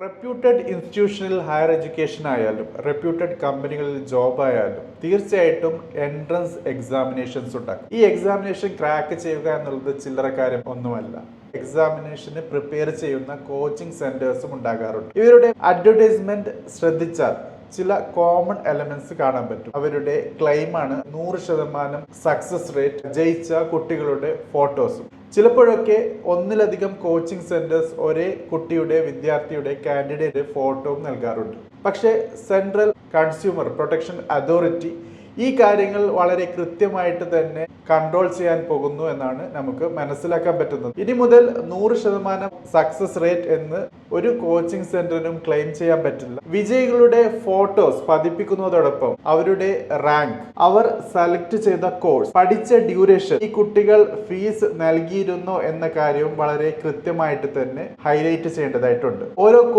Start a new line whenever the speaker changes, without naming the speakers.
Reputed ഇൻസ്റ്റിറ്റ്യൂഷനിൽ higher education ആയാലും reputed കമ്പനികളിൽ job ആയാലും തീർച്ചയായിട്ടും എൻട്രൻസ് എക്സാമിനേഷൻസ് ഉണ്ടാകും. ഈ എക്സാമിനേഷൻ ക്രാക്ക് ചെയ്യുക എന്നുള്ളത് ചില്ലറ കാര്യം ഒന്നുമല്ല. എക്സാമിനേഷന് പ്രിപ്പയർ ചെയ്യുന്ന കോച്ചിങ് സെന്റേഴ്സും ഉണ്ടാകാറുണ്ട്. ഇവരുടെ അഡ്വർടൈസ്മെന്റ് ശ്രദ്ധിച്ചാൽ ചില കോമൺ എലമെന്റ്സ് കാണാൻ പറ്റും. അവരുടെ ക്ലെയിമാണ് 100% സക്സസ് റേറ്റ്, ജയിച്ച കുട്ടികളുടെ ഫോട്ടോസും. ചിലപ്പോഴൊക്കെ ഒന്നിലധികം കോച്ചിങ് സെന്റേഴ്സ് ഒരേ കുട്ടിയുടെ വിദ്യാർത്ഥിയുടെ കാൻഡിഡേറ്റ് ഫോട്ടോയും നൽകാറുണ്ട്. പക്ഷേ സെൻട്രൽ കൺസ്യൂമർ പ്രൊട്ടക്ഷൻ അതോറിറ്റി ഈ കാര്യങ്ങൾ വളരെ കൃത്യമായിട്ട് തന്നെ കൺട്രോൾ ചെയ്യാൻ പോകുന്നു എന്നാണ് നമുക്ക് മനസ്സിലാക്കാൻ പറ്റുന്നത്. ഇനി മുതൽ 100% സക്സസ് റേറ്റ് എന്ന് ഒരു കോച്ചിങ് സെന്ററിനും ക്ലെയിം ചെയ്യാൻ പറ്റില്ല. വിജയികളുടെ ഫോട്ടോസ് പതിപ്പിക്കുന്നതോടൊപ്പം അവരുടെ റാങ്ക്, അവർ സെലക്ട് ചെയ്ത കോഴ്സ്, പഠിച്ച ഡ്യൂറേഷൻ, ഈ കുട്ടികൾ ഫീസ് നൽകിയിരുന്നോ എന്ന കാര്യവും വളരെ കൃത്യമായിട്ട് തന്നെ ഹൈലൈറ്റ് ചെയ്യേണ്ടതായിട്ടുണ്ട്. ഓരോ